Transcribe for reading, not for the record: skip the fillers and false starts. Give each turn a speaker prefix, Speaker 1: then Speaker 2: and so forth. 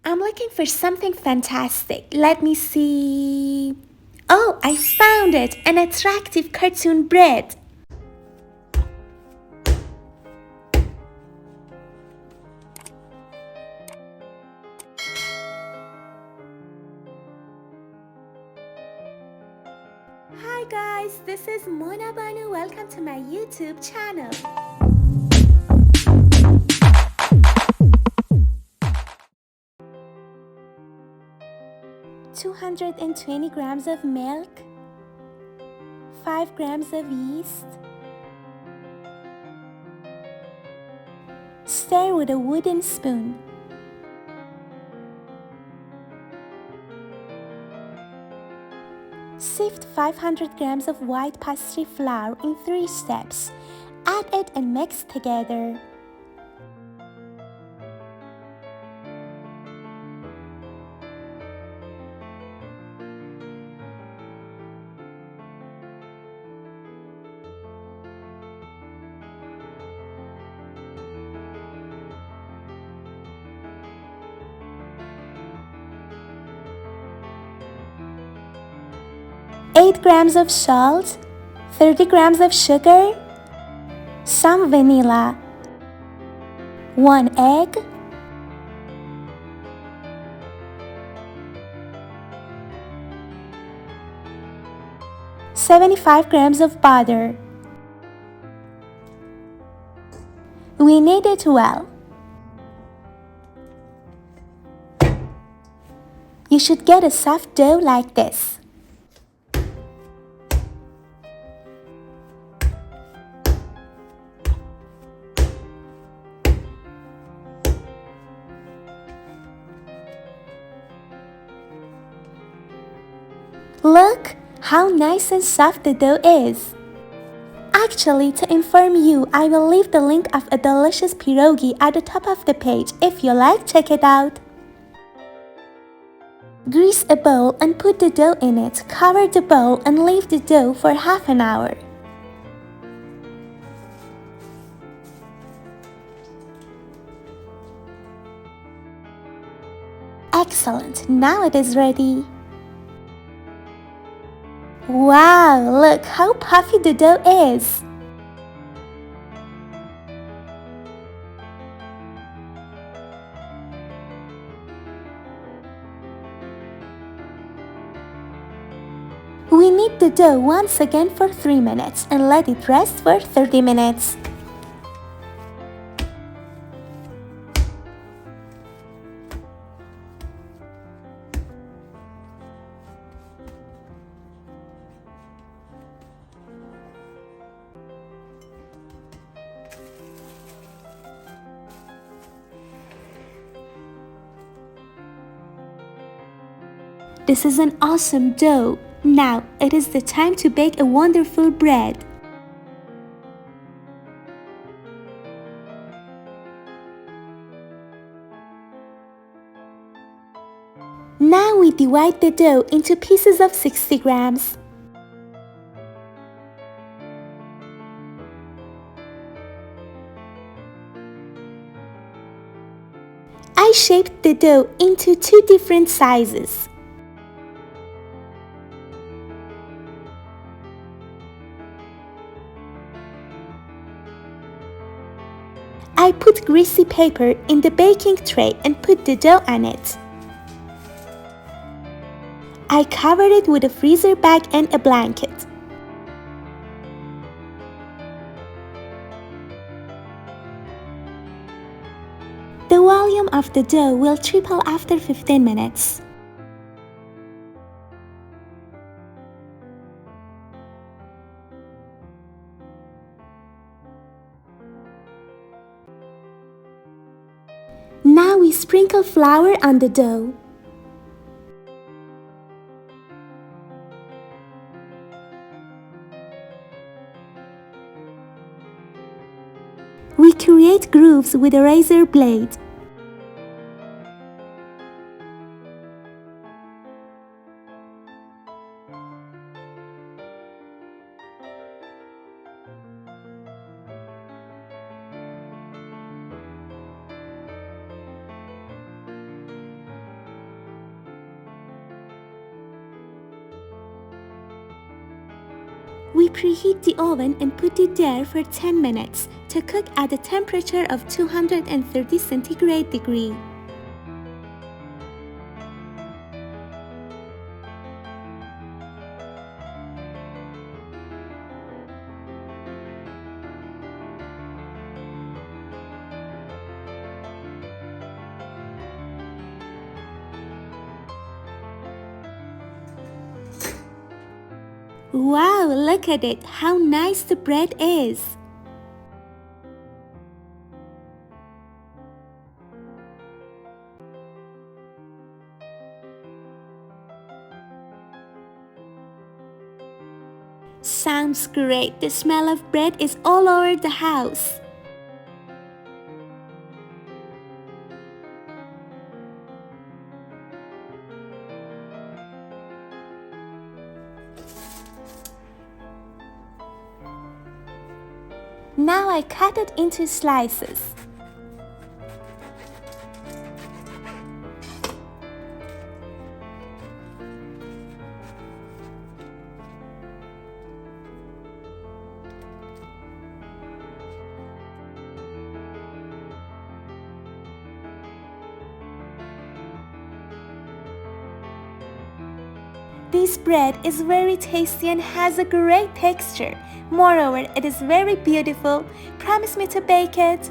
Speaker 1: I'm looking for something fantastic. Let me see. Oh, I found it! An attractive cartoon bread. Hi guys, this is Mona Banu. Welcome to my YouTube channel. "220 grams of milk, 5 grams of yeast. Stir with a wooden spoon. Sift 500 grams of white pastry flour in 3 steps. Add it and mix together. "8 grams of salt, 30 grams of sugar, some vanilla, 1 egg, "75 grams of butter." We knead it well. You should get a soft dough like this. Look how nice and soft the dough is. Actually, to inform you, I will leave the link of a delicious pierogi at the top of the page. If you like, check it out. Grease a bowl and put the dough in it. Cover the bowl and leave the dough for half an hour. Excellent, now it is ready. Wow, look how puffy the dough is. We knead the dough once again for 3 minutes and let it rest for 30 minutes. This is an awesome dough. Now it is the time to bake a wonderful bread. Now we divide the dough into pieces of 60 grams. I shaped the dough into 2 different sizes. I put greasy paper in the baking tray and put the dough on it. I covered it with a freezer bag and a blanket. The volume of the dough will triple after 15 minutes. Now we sprinkle flour on the dough. We create grooves with a razor blade. We preheat the oven and put it there for 10 minutes to cook at a temperature of 230 centigrade degree. Wow, look at it, how nice the bread is! Sounds great, the smell of bread is all over the house. Now I cut it into slices. This bread is very tasty and has a great texture. Moreover, it is very beautiful. Promise me to bake it.